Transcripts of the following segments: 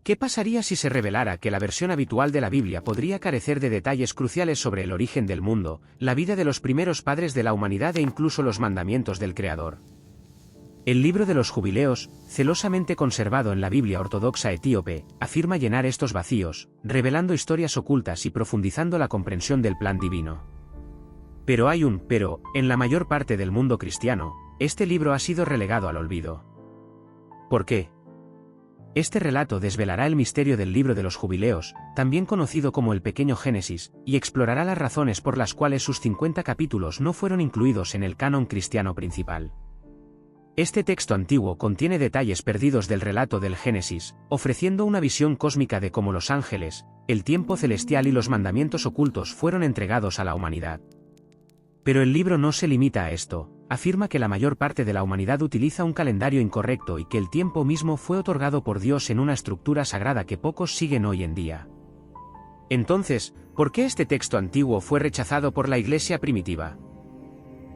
¿Qué pasaría si se revelara que la versión habitual de la Biblia podría carecer de detalles cruciales sobre el origen del mundo, la vida de los primeros padres de la humanidad e incluso los mandamientos del Creador? El libro de los Jubileos, celosamente conservado en la Biblia ortodoxa etíope, afirma llenar estos vacíos, revelando historias ocultas y profundizando la comprensión del plan divino. Pero hay un pero, en la mayor parte del mundo cristiano, este libro ha sido relegado al olvido. ¿Por qué? Este relato desvelará el misterio del libro de los Jubileos, también conocido como el Pequeño Génesis, y explorará las razones por las cuales sus 50 capítulos no fueron incluidos en el canon cristiano principal. Este texto antiguo contiene detalles perdidos del relato del Génesis, ofreciendo una visión cósmica de cómo los ángeles, el tiempo celestial y los mandamientos ocultos fueron entregados a la humanidad. Pero el libro no se limita a esto. Afirma que la mayor parte de la humanidad utiliza un calendario incorrecto y que el tiempo mismo fue otorgado por Dios en una estructura sagrada que pocos siguen hoy en día. Entonces, ¿por qué este texto antiguo fue rechazado por la Iglesia primitiva?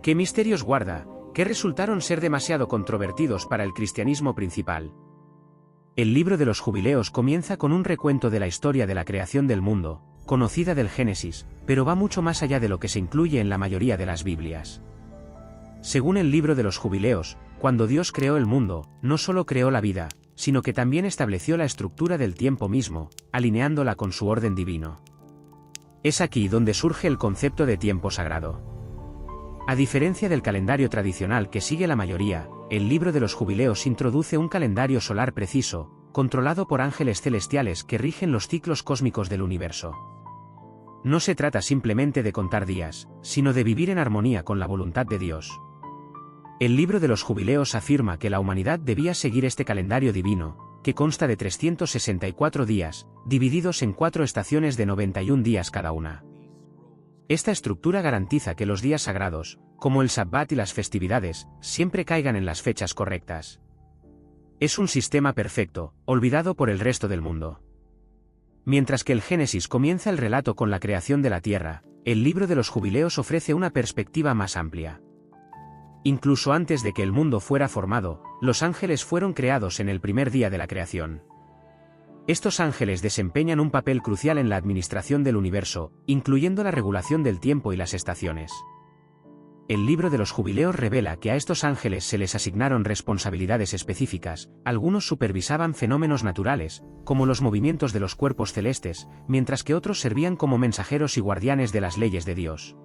¿Qué misterios guarda, que resultaron ser demasiado controvertidos para el cristianismo principal? El libro de los Jubileos comienza con un recuento de la historia de la creación del mundo, conocida del Génesis, pero va mucho más allá de lo que se incluye en la mayoría de las Biblias. Según el libro de los Jubileos, cuando Dios creó el mundo, no solo creó la vida, sino que también estableció la estructura del tiempo mismo, alineándola con su orden divino. Es aquí donde surge el concepto de tiempo sagrado. A diferencia del calendario tradicional que sigue la mayoría, el libro de los Jubileos introduce un calendario solar preciso, controlado por ángeles celestiales que rigen los ciclos cósmicos del universo. No se trata simplemente de contar días, sino de vivir en armonía con la voluntad de Dios. El libro de los Jubileos afirma que la humanidad debía seguir este calendario divino, que consta de 364 días, divididos en 4 estaciones de 91 días cada una. Esta estructura garantiza que los días sagrados, como el Sabbat y las festividades, siempre caigan en las fechas correctas. Es un sistema perfecto, olvidado por el resto del mundo. Mientras que el Génesis comienza el relato con la creación de la tierra, el libro de los Jubileos ofrece una perspectiva más amplia. Incluso antes de que el mundo fuera formado, los ángeles fueron creados en el primer día de la creación. Estos ángeles desempeñan un papel crucial en la administración del universo, incluyendo la regulación del tiempo y las estaciones. El libro de los Jubileos revela que a estos ángeles se les asignaron responsabilidades específicas. Algunos supervisaban fenómenos naturales, como los movimientos de los cuerpos celestes, mientras que otros servían como mensajeros y guardianes de las leyes de Dios.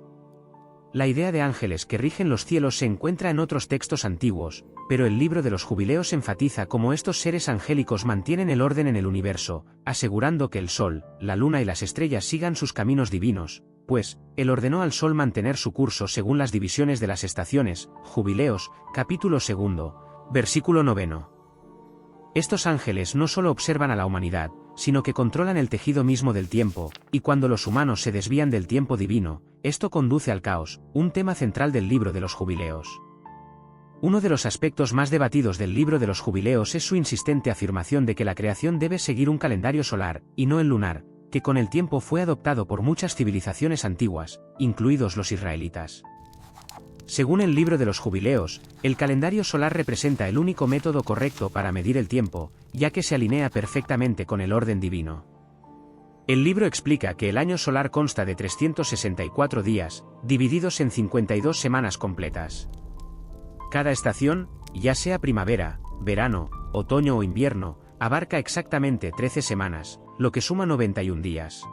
La idea de ángeles que rigen los cielos se encuentra en otros textos antiguos, pero el libro de los Jubileos enfatiza cómo estos seres angélicos mantienen el orden en el universo, asegurando que el sol, la luna y las estrellas sigan sus caminos divinos, pues, él ordenó al sol mantener su curso según las divisiones de las estaciones. Jubileos, capítulo 2, versículo 9. Estos ángeles no solo observan a la humanidad, sino que controlan el tejido mismo del tiempo, y cuando los humanos se desvían del tiempo divino, esto conduce al caos, un tema central del libro de los Jubileos. Uno de los aspectos más debatidos del libro de los Jubileos es su insistente afirmación de que la creación debe seguir un calendario solar, y no el lunar, que con el tiempo fue adoptado por muchas civilizaciones antiguas, incluidos los israelitas. Según el libro de los Jubileos, el calendario solar representa el único método correcto para medir el tiempo, ya que se alinea perfectamente con el orden divino. El libro explica que el año solar consta de 364 días, divididos en 52 semanas completas. Cada estación, ya sea primavera, verano, otoño o invierno, abarca exactamente 13 semanas, lo que suma 91 días.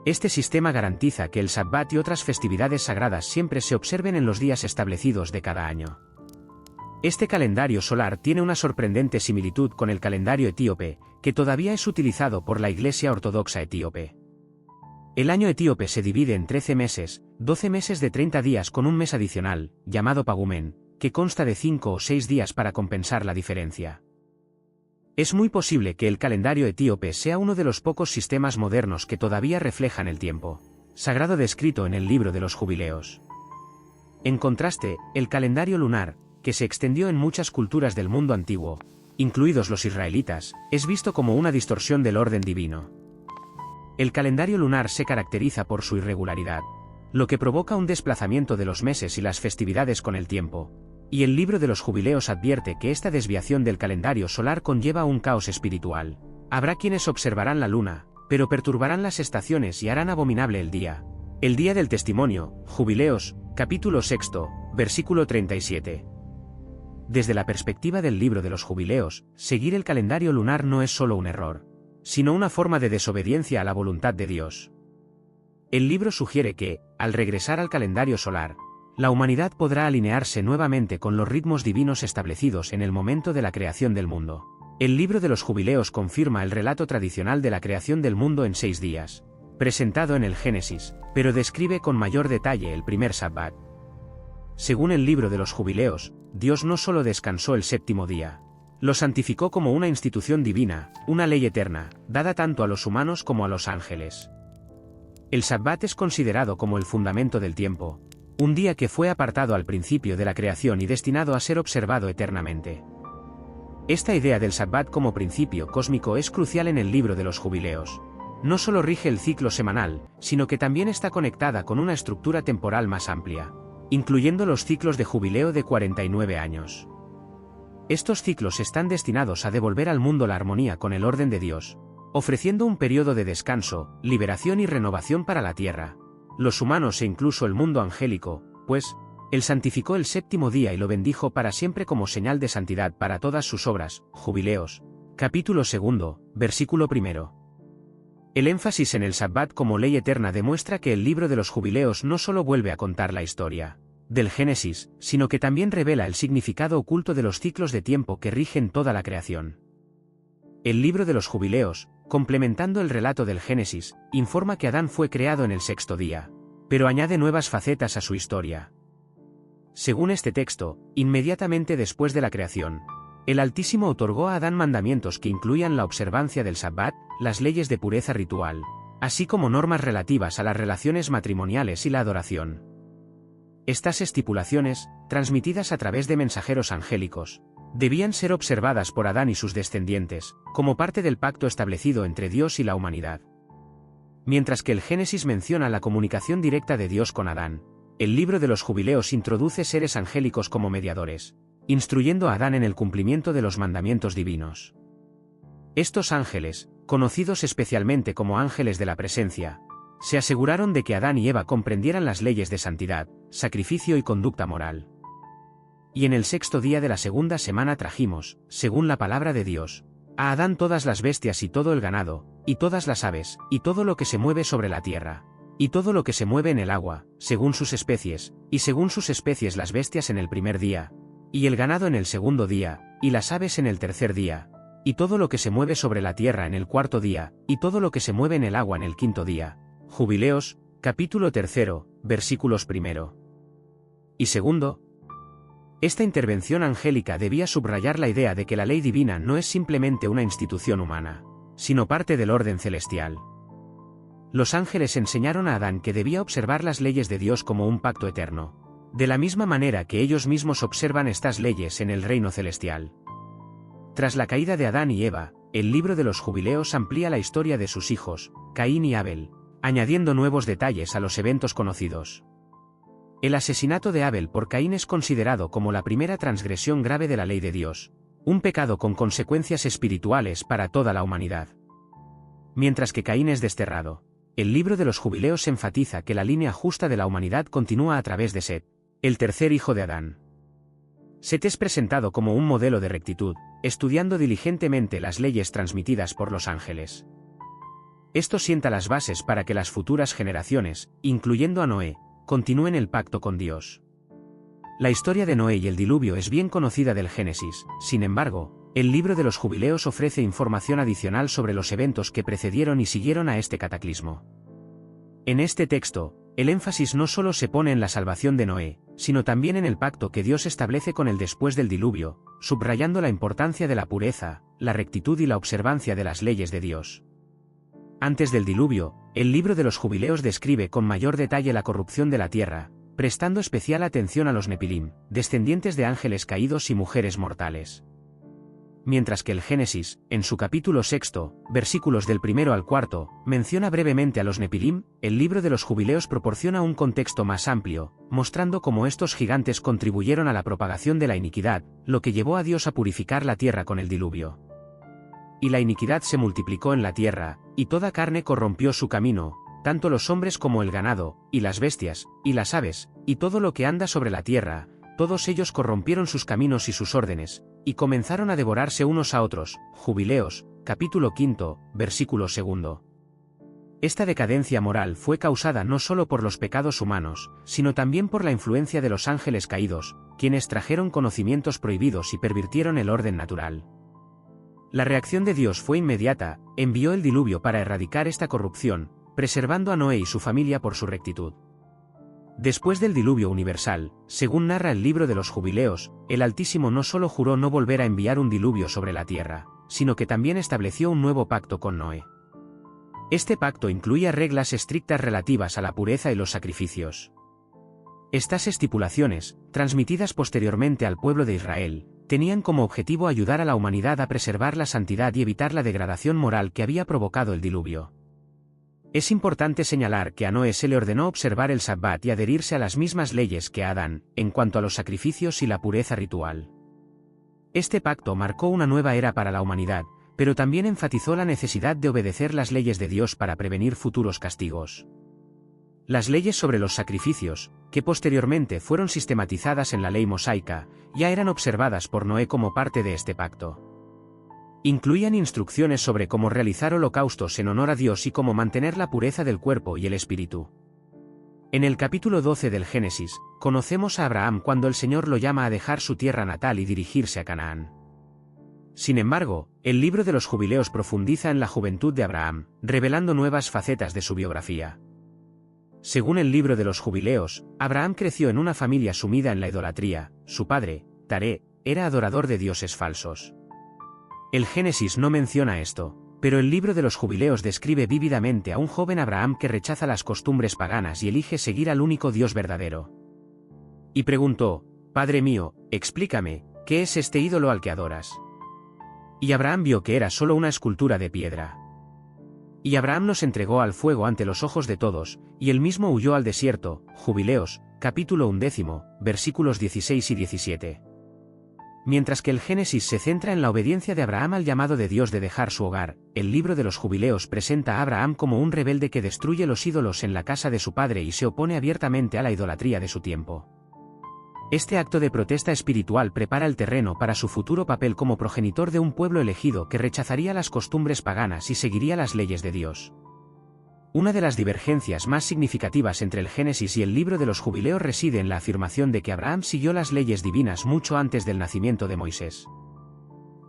Este sistema garantiza que el Sabbat y otras festividades sagradas siempre se observen en los días establecidos de cada año. Este calendario solar tiene una sorprendente similitud con el calendario etíope, que todavía es utilizado por la Iglesia Ortodoxa etíope. El año etíope se divide en 13 meses, 12 meses de 30 días con un mes adicional, llamado pagumen, que consta de 5 o 6 días para compensar la diferencia. Es muy posible que el calendario etíope sea uno de los pocos sistemas modernos que todavía reflejan el tiempo sagrado descrito en el libro de los Jubileos. En contraste, el calendario lunar, que se extendió en muchas culturas del mundo antiguo, incluidos los israelitas, es visto como una distorsión del orden divino. El calendario lunar se caracteriza por su irregularidad, lo que provoca un desplazamiento de los meses y las festividades con el tiempo. Y el libro de los Jubileos advierte que esta desviación del calendario solar conlleva un caos espiritual. Habrá quienes observarán la luna, pero perturbarán las estaciones y harán abominable el día. El día del testimonio, Jubileos, capítulo 6, versículo 37. Desde la perspectiva del libro de los Jubileos, seguir el calendario lunar no es solo un error, sino una forma de desobediencia a la voluntad de Dios. El libro sugiere que, al regresar al calendario solar, la humanidad podrá alinearse nuevamente con los ritmos divinos establecidos en el momento de la creación del mundo. El libro de los Jubileos confirma el relato tradicional de la creación del mundo en 6 días, presentado en el Génesis, pero describe con mayor detalle el primer Sabbat. Según el libro de los Jubileos, Dios no solo descansó el séptimo día, lo santificó como una institución divina, una ley eterna, dada tanto a los humanos como a los ángeles. El Sabbat es considerado como el fundamento del tiempo, un día que fue apartado al principio de la creación y destinado a ser observado eternamente. Esta idea del Sabbat como principio cósmico es crucial en el libro de los Jubileos. No solo rige el ciclo semanal, sino que también está conectada con una estructura temporal más amplia, incluyendo los ciclos de jubileo de 49 años. Estos ciclos están destinados a devolver al mundo la armonía con el orden de Dios, ofreciendo un periodo de descanso, liberación y renovación para la tierra, los humanos e incluso el mundo angélico, pues, Él santificó el séptimo día y lo bendijo para siempre como señal de santidad para todas sus obras. Jubileos, capítulo 2, versículo 1. El énfasis en el Sabbat como ley eterna demuestra que el libro de los Jubileos no solo vuelve a contar la historia del Génesis, sino que también revela el significado oculto de los ciclos de tiempo que rigen toda la creación. El libro de los Jubileos, complementando el relato del Génesis, informa que Adán fue creado en el 6º día, pero añade nuevas facetas a su historia. Según este texto, inmediatamente después de la creación, el Altísimo otorgó a Adán mandamientos que incluían la observancia del Sabbat, las leyes de pureza ritual, así como normas relativas a las relaciones matrimoniales y la adoración. Estas estipulaciones, transmitidas a través de mensajeros angélicos, debían ser observadas por Adán y sus descendientes, como parte del pacto establecido entre Dios y la humanidad. Mientras que el Génesis menciona la comunicación directa de Dios con Adán, el libro de los Jubileos introduce seres angélicos como mediadores, instruyendo a Adán en el cumplimiento de los mandamientos divinos. Estos ángeles, conocidos especialmente como ángeles de la presencia, se aseguraron de que Adán y Eva comprendieran las leyes de santidad, sacrificio y conducta moral. Y en el 6º día de la segunda semana trajimos, según la palabra de Dios, a Adán todas las bestias y todo el ganado, y todas las aves, y todo lo que se mueve sobre la tierra, y todo lo que se mueve en el agua, según sus especies, y según sus especies las bestias en el primer día, y el ganado en el segundo día, y las aves en el tercer día, y todo lo que se mueve sobre la tierra en el 4º día, y todo lo que se mueve en el agua en el 5º día. Jubileos, capítulo 3, versículos 1 y 2. Esta intervención angélica debía subrayar la idea de que la ley divina no es simplemente una institución humana, sino parte del orden celestial. Los ángeles enseñaron a Adán que debía observar las leyes de Dios como un pacto eterno, de la misma manera que ellos mismos observan estas leyes en el reino celestial. Tras la caída de Adán y Eva, el libro de los Jubileos amplía la historia de sus hijos, Caín y Abel, añadiendo nuevos detalles a los eventos conocidos. El asesinato de Abel por Caín es considerado como la primera transgresión grave de la ley de Dios, un pecado con consecuencias espirituales para toda la humanidad. Mientras que Caín es desterrado, el libro de los Jubileos enfatiza que la línea justa de la humanidad continúa a través de Set, el tercer hijo de Adán. Set es presentado como un modelo de rectitud, estudiando diligentemente las leyes transmitidas por los ángeles. Esto sienta las bases para que las futuras generaciones, incluyendo a Noé, continúen el pacto con Dios. La historia de Noé y el diluvio es bien conocida del Génesis, sin embargo, el libro de los Jubileos ofrece información adicional sobre los eventos que precedieron y siguieron a este cataclismo. En este texto, el énfasis no solo se pone en la salvación de Noé, sino también en el pacto que Dios establece con él después del diluvio, subrayando la importancia de la pureza, la rectitud y la observancia de las leyes de Dios. Antes del diluvio, el libro de los Jubileos describe con mayor detalle la corrupción de la tierra, prestando especial atención a los Nepilim, descendientes de ángeles caídos y mujeres mortales. Mientras que el Génesis, en su capítulo 6, versículos del 1 al 4, menciona brevemente a los Nepilim, el libro de los Jubileos proporciona un contexto más amplio, mostrando cómo estos gigantes contribuyeron a la propagación de la iniquidad, lo que llevó a Dios a purificar la tierra con el diluvio. y la iniquidad se multiplicó en la tierra, y toda carne corrompió su camino, tanto los hombres como el ganado, y las bestias, y las aves, y todo lo que anda sobre la tierra, todos ellos corrompieron sus caminos y sus órdenes, y comenzaron a devorarse unos a otros. Jubileos, capítulo 5, versículo 2. Esta decadencia moral fue causada no solo por los pecados humanos, sino también por la influencia de los ángeles caídos, quienes trajeron conocimientos prohibidos y pervirtieron el orden natural. La reacción de Dios fue inmediata, envió el diluvio para erradicar esta corrupción, preservando a Noé y su familia por su rectitud. Después del diluvio universal, según narra el libro de los Jubileos, el Altísimo no solo juró no volver a enviar un diluvio sobre la tierra, sino que también estableció un nuevo pacto con Noé. Este pacto incluía reglas estrictas relativas a la pureza y los sacrificios. Estas estipulaciones, transmitidas posteriormente al pueblo de Israel, tenían como objetivo ayudar a la humanidad a preservar la santidad y evitar la degradación moral que había provocado el diluvio. Es importante señalar que a Noé se le ordenó observar el Sabbat y adherirse a las mismas leyes que a Adán, en cuanto a los sacrificios y la pureza ritual. Este pacto marcó una nueva era para la humanidad, pero también enfatizó la necesidad de obedecer las leyes de Dios para prevenir futuros castigos. Las leyes sobre los sacrificios, que posteriormente fueron sistematizadas en la ley mosaica, ya eran observadas por Noé como parte de este pacto. Incluían instrucciones sobre cómo realizar holocaustos en honor a Dios y cómo mantener la pureza del cuerpo y el espíritu. En el capítulo 12 del Génesis, conocemos a Abraham cuando el Señor lo llama a dejar su tierra natal y dirigirse a Canaán. Sin embargo, el libro de los Jubileos profundiza en la juventud de Abraham, revelando nuevas facetas de su biografía. Según el libro de los Jubileos, Abraham creció en una familia sumida en la idolatría. Su padre, Taré, era adorador de dioses falsos. El Génesis no menciona esto, pero el libro de los Jubileos describe vívidamente a un joven Abraham que rechaza las costumbres paganas y elige seguir al único Dios verdadero. Y preguntó: «Padre mío, explícame, ¿qué es este ídolo al que adoras?». Y Abraham vio que era solo una escultura de piedra. Y Abraham los entregó al fuego ante los ojos de todos, y él mismo huyó al desierto. Jubileos, capítulo 11, versículos 16 y 17. Mientras que el Génesis se centra en la obediencia de Abraham al llamado de Dios de dejar su hogar, el libro de los Jubileos presenta a Abraham como un rebelde que destruye los ídolos en la casa de su padre y se opone abiertamente a la idolatría de su tiempo. Este acto de protesta espiritual prepara el terreno para su futuro papel como progenitor de un pueblo elegido que rechazaría las costumbres paganas y seguiría las leyes de Dios. Una de las divergencias más significativas entre el Génesis y el libro de los Jubileos reside en la afirmación de que Abraham siguió las leyes divinas mucho antes del nacimiento de Moisés.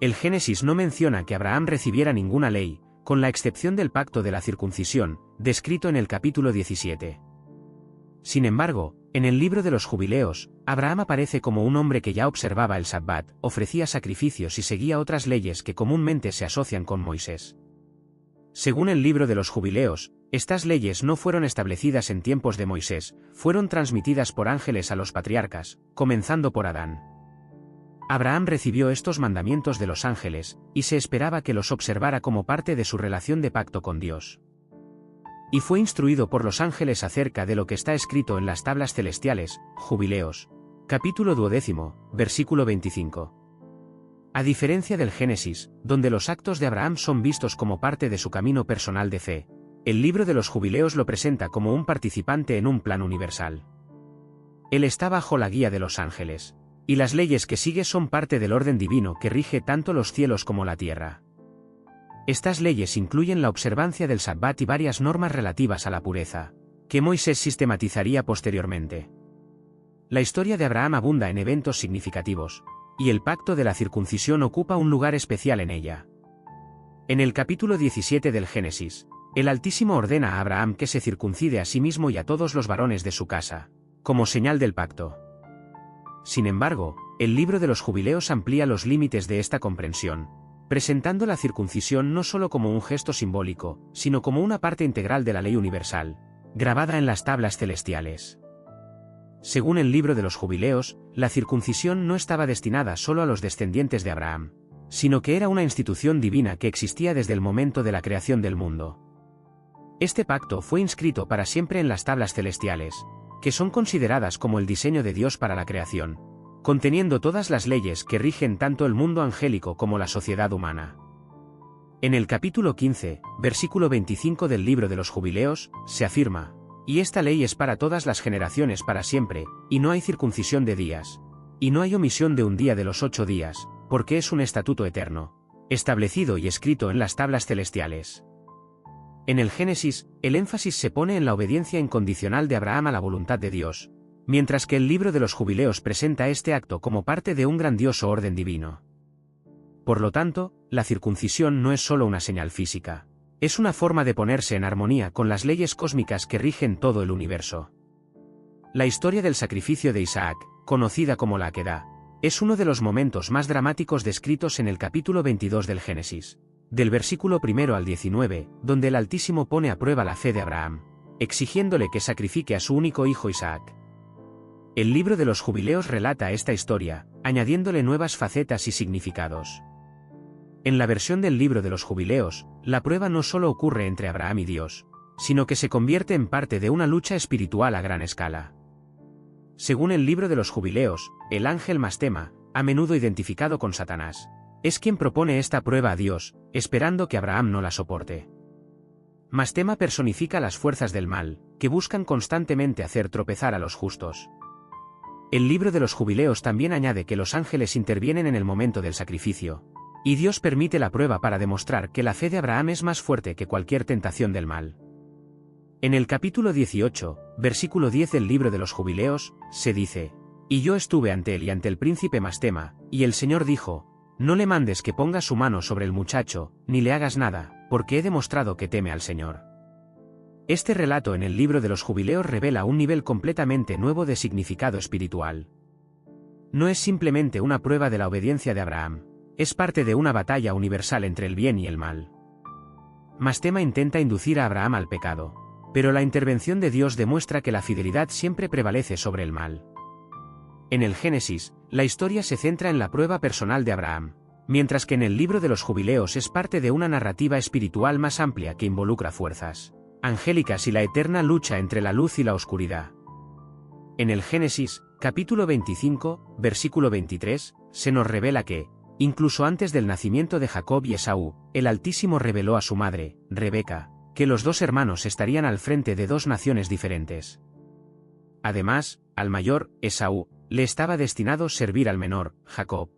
El Génesis no menciona que Abraham recibiera ninguna ley, con la excepción del pacto de la circuncisión, descrito en el capítulo 17. Sin embargo, en el libro de los Jubileos, Abraham aparece como un hombre que ya observaba el Sabbat, ofrecía sacrificios y seguía otras leyes que comúnmente se asocian con Moisés. Según el libro de los Jubileos, estas leyes no fueron establecidas en tiempos de Moisés, fueron transmitidas por ángeles a los patriarcas, comenzando por Adán. Abraham recibió estos mandamientos de los ángeles, y se esperaba que los observara como parte de su relación de pacto con Dios. Y fue instruido por los ángeles acerca de lo que está escrito en las tablas celestiales. Jubileos, capítulo 12, versículo 25. A diferencia del Génesis, donde los actos de Abraham son vistos como parte de su camino personal de fe, el libro de los Jubileos lo presenta como un participante en un plan universal. Él está bajo la guía de los ángeles, y las leyes que sigue son parte del orden divino que rige tanto los cielos como la tierra. Estas leyes incluyen la observancia del Sabbat y varias normas relativas a la pureza, que Moisés sistematizaría posteriormente. La historia de Abraham abunda en eventos significativos, y el pacto de la circuncisión ocupa un lugar especial en ella. En el capítulo 17 del Génesis, el Altísimo ordena a Abraham que se circuncide a sí mismo y a todos los varones de su casa, como señal del pacto. Sin embargo, el libro de los Jubileos amplía los límites de esta comprensión, presentando la circuncisión no solo como un gesto simbólico, sino como una parte integral de la ley universal, grabada en las tablas celestiales. Según el libro de los Jubileos, la circuncisión no estaba destinada solo a los descendientes de Abraham, sino que era una institución divina que existía desde el momento de la creación del mundo. Este pacto fue inscrito para siempre en las tablas celestiales, que son consideradas como el diseño de Dios para la creación, conteniendo todas las leyes que rigen tanto el mundo angélico como la sociedad humana. En el capítulo 15, versículo 25 del libro de los Jubileos, se afirma: y esta ley es para todas las generaciones para siempre, y no hay circuncisión de días, y no hay omisión de un día de los 8 días, porque es un estatuto eterno, establecido y escrito en las tablas celestiales. En el Génesis, el énfasis se pone en la obediencia incondicional de Abraham a la voluntad de Dios, mientras que el libro de los Jubileos presenta este acto como parte de un grandioso orden divino. Por lo tanto, la circuncisión no es solo una señal física, es una forma de ponerse en armonía con las leyes cósmicas que rigen todo el universo. La historia del sacrificio de Isaac, conocida como la Aquedá, es uno de los momentos más dramáticos descritos en el capítulo 22 del Génesis, del versículo 1 al 19, donde el Altísimo pone a prueba la fe de Abraham, exigiéndole que sacrifique a su único hijo Isaac. El libro de los Jubileos relata esta historia, añadiéndole nuevas facetas y significados. En la versión del libro de los Jubileos, la prueba no solo ocurre entre Abraham y Dios, sino que se convierte en parte de una lucha espiritual a gran escala. Según el libro de los Jubileos, el ángel Mastema, a menudo identificado con Satanás, es quien propone esta prueba a Dios, esperando que Abraham no la soporte. Mastema personifica las fuerzas del mal, que buscan constantemente hacer tropezar a los justos. El libro de los Jubileos también añade que los ángeles intervienen en el momento del sacrificio, y Dios permite la prueba para demostrar que la fe de Abraham es más fuerte que cualquier tentación del mal. En el capítulo 18, versículo 10 del libro de los Jubileos, se dice: y yo estuve ante él y ante el príncipe Mastema, y el Señor dijo: no le mandes que ponga su mano sobre el muchacho, ni le hagas nada, porque he demostrado que teme al Señor. Este relato en el libro de los Jubileos revela un nivel completamente nuevo de significado espiritual. No es simplemente una prueba de la obediencia de Abraham, es parte de una batalla universal entre el bien y el mal. Mastema intenta inducir a Abraham al pecado, pero la intervención de Dios demuestra que la fidelidad siempre prevalece sobre el mal. En el Génesis, la historia se centra en la prueba personal de Abraham, mientras que en el libro de los Jubileos es parte de una narrativa espiritual más amplia que involucra fuerzas angélicas y la eterna lucha entre la luz y la oscuridad. En el Génesis, capítulo 25, versículo 23, se nos revela que, incluso antes del nacimiento de Jacob y Esaú, el Altísimo reveló a su madre, Rebeca, que los dos hermanos estarían al frente de dos naciones diferentes. Además, al mayor, Esaú, le estaba destinado servir al menor, Jacob.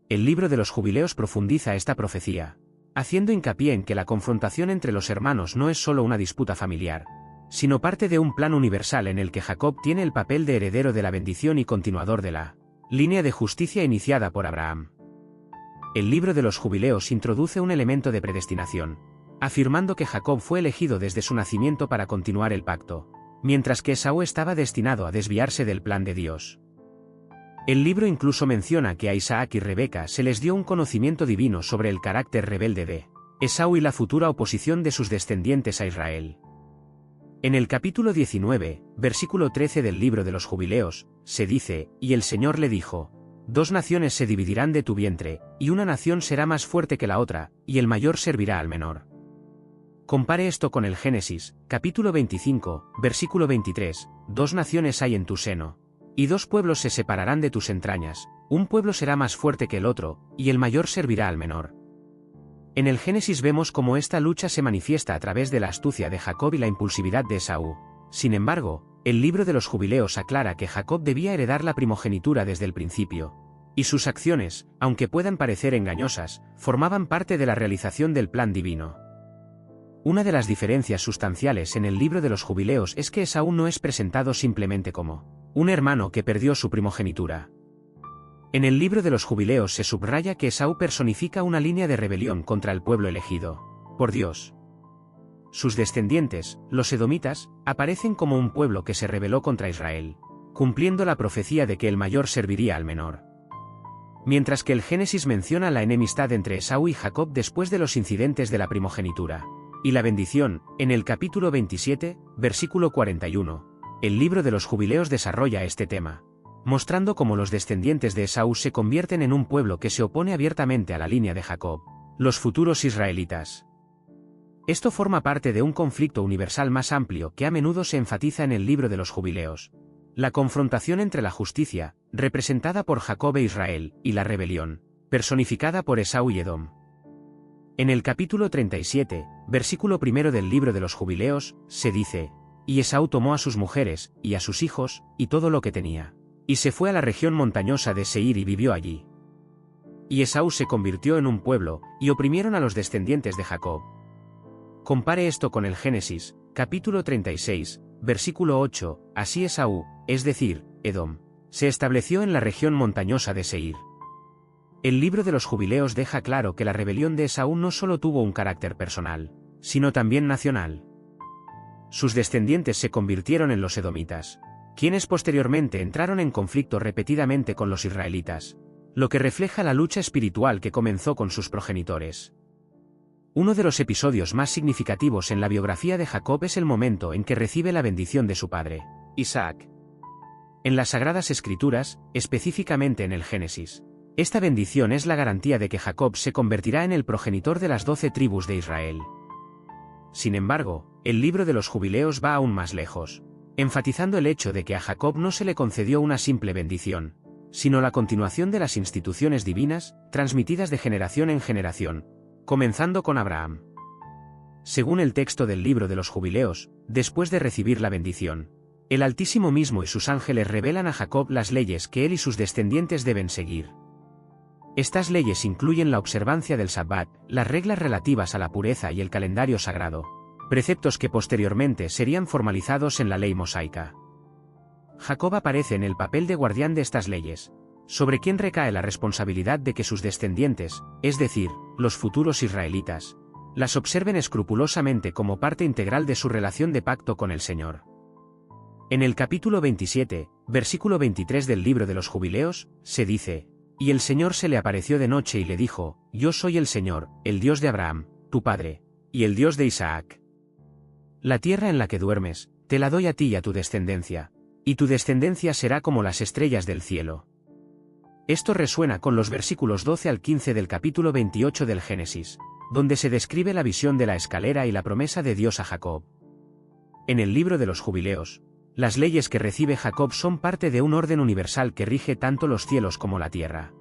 El libro de los Jubileos profundiza esta profecía, haciendo hincapié en que la confrontación entre los hermanos no es solo una disputa familiar, sino parte de un plan universal en el que Jacob tiene el papel de heredero de la bendición y continuador de la línea de justicia iniciada por Abraham. El libro de los Jubileos introduce un elemento de predestinación, afirmando que Jacob fue elegido desde su nacimiento para continuar el pacto, mientras que Esaú estaba destinado a desviarse del plan de Dios. El libro incluso menciona que a Isaac y Rebeca se les dio un conocimiento divino sobre el carácter rebelde de Esaú y la futura oposición de sus descendientes a Israel. En el capítulo 19, versículo 13 del libro de los Jubileos, se dice: y el Señor le dijo: dos naciones se dividirán de tu vientre, y una nación será más fuerte que la otra, y el mayor servirá al menor. Compare esto con el Génesis, capítulo 25, versículo 23, dos naciones hay en tu seno, y dos pueblos se separarán de tus entrañas, un pueblo será más fuerte que el otro, y el mayor servirá al menor. En el Génesis vemos cómo esta lucha se manifiesta a través de la astucia de Jacob y la impulsividad de Esaú. Sin embargo, el libro de los Jubileos aclara que Jacob debía heredar la primogenitura desde el principio, y sus acciones, aunque puedan parecer engañosas, formaban parte de la realización del plan divino. Una de las diferencias sustanciales en el libro de los Jubileos es que Esaú no es presentado simplemente como un hermano que perdió su primogenitura. En el libro de los Jubileos se subraya que Esaú personifica una línea de rebelión contra el pueblo elegido por Dios. Sus descendientes, los edomitas, aparecen como un pueblo que se rebeló contra Israel, cumpliendo la profecía de que el mayor serviría al menor. Mientras que el Génesis menciona la enemistad entre Esaú y Jacob después de los incidentes de la primogenitura y la bendición, en el capítulo 27, versículo 41. El libro de los Jubileos desarrolla este tema, mostrando cómo los descendientes de Esaú se convierten en un pueblo que se opone abiertamente a la línea de Jacob, los futuros israelitas. Esto forma parte de un conflicto universal más amplio que a menudo se enfatiza en el libro de los Jubileos: la confrontación entre la justicia, representada por Jacob e Israel, y la rebelión, personificada por Esaú y Edom. En el capítulo 37, versículo 1 del libro de los Jubileos, se dice: Y Esaú tomó a sus mujeres, y a sus hijos, y todo lo que tenía. Y se fue a la región montañosa de Seir y vivió allí. Y Esaú se convirtió en un pueblo, y oprimieron a los descendientes de Jacob. Compare esto con el Génesis, capítulo 36, versículo 8, así Esaú, es decir, Edom, se estableció en la región montañosa de Seir. El libro de los Jubileos deja claro que la rebelión de Esaú no solo tuvo un carácter personal, sino también nacional. Sus descendientes se convirtieron en los edomitas, quienes posteriormente entraron en conflicto repetidamente con los israelitas, lo que refleja la lucha espiritual que comenzó con sus progenitores. Uno de los episodios más significativos en la biografía de Jacob es el momento en que recibe la bendición de su padre, Isaac. En las Sagradas Escrituras, específicamente en el Génesis, esta bendición es la garantía de que Jacob se convertirá en el progenitor de las 12 tribus de Israel. Sin embargo, el libro de los Jubileos va aún más lejos, enfatizando el hecho de que a Jacob no se le concedió una simple bendición, sino la continuación de las instituciones divinas, transmitidas de generación en generación, comenzando con Abraham. Según el texto del libro de los Jubileos, después de recibir la bendición, el Altísimo mismo y sus ángeles revelan a Jacob las leyes que él y sus descendientes deben seguir. Estas leyes incluyen la observancia del Sabbat, las reglas relativas a la pureza y el calendario sagrado, preceptos que posteriormente serían formalizados en la ley mosaica. Jacob aparece en el papel de guardián de estas leyes, sobre quien recae la responsabilidad de que sus descendientes, es decir, los futuros israelitas, las observen escrupulosamente como parte integral de su relación de pacto con el Señor. En el capítulo 27, versículo 23 del libro de los Jubileos, se dice: Y el Señor se le apareció de noche y le dijo: Yo soy el Señor, el Dios de Abraham, tu padre, y el Dios de Isaac. La tierra en la que duermes, te la doy a ti y a tu descendencia, y tu descendencia será como las estrellas del cielo. Esto resuena con los versículos 12 al 15 del capítulo 28 del Génesis, donde se describe la visión de la escalera y la promesa de Dios a Jacob. En el libro de los Jubileos, las leyes que recibe Jacob son parte de un orden universal que rige tanto los cielos como la tierra.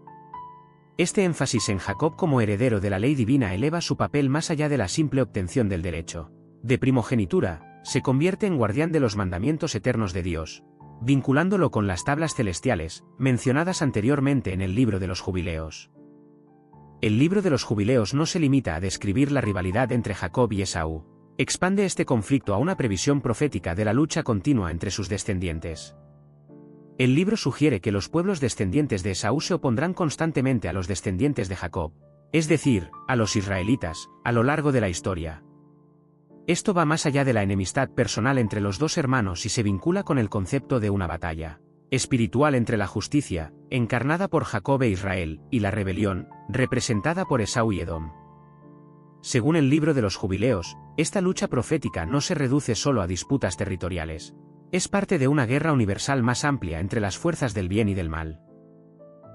Este énfasis en Jacob como heredero de la ley divina eleva su papel más allá de la simple obtención del derecho de primogenitura, se convierte en guardián de los mandamientos eternos de Dios, vinculándolo con las tablas celestiales, mencionadas anteriormente en el libro de los Jubileos. El libro de los Jubileos no se limita a describir la rivalidad entre Jacob y Esaú. Expande este conflicto a una previsión profética de la lucha continua entre sus descendientes. El libro sugiere que los pueblos descendientes de Esaú se opondrán constantemente a los descendientes de Jacob, es decir, a los israelitas, a lo largo de la historia. Esto va más allá de la enemistad personal entre los dos hermanos y se vincula con el concepto de una batalla espiritual entre la justicia, encarnada por Jacob e Israel, y la rebelión, representada por Esaú y Edom. Según el libro de los Jubileos, esta lucha profética no se reduce solo a disputas territoriales. Es parte de una guerra universal más amplia entre las fuerzas del bien y del mal.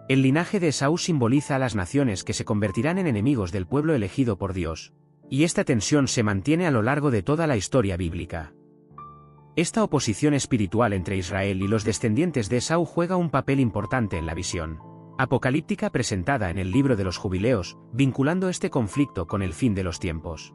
El linaje de Esaú simboliza a las naciones que se convertirán en enemigos del pueblo elegido por Dios, y esta tensión se mantiene a lo largo de toda la historia bíblica. Esta oposición espiritual entre Israel y los descendientes de Esaú juega un papel importante en la visión apocalíptica presentada en el libro de los Jubileos, vinculando este conflicto con el fin de los tiempos.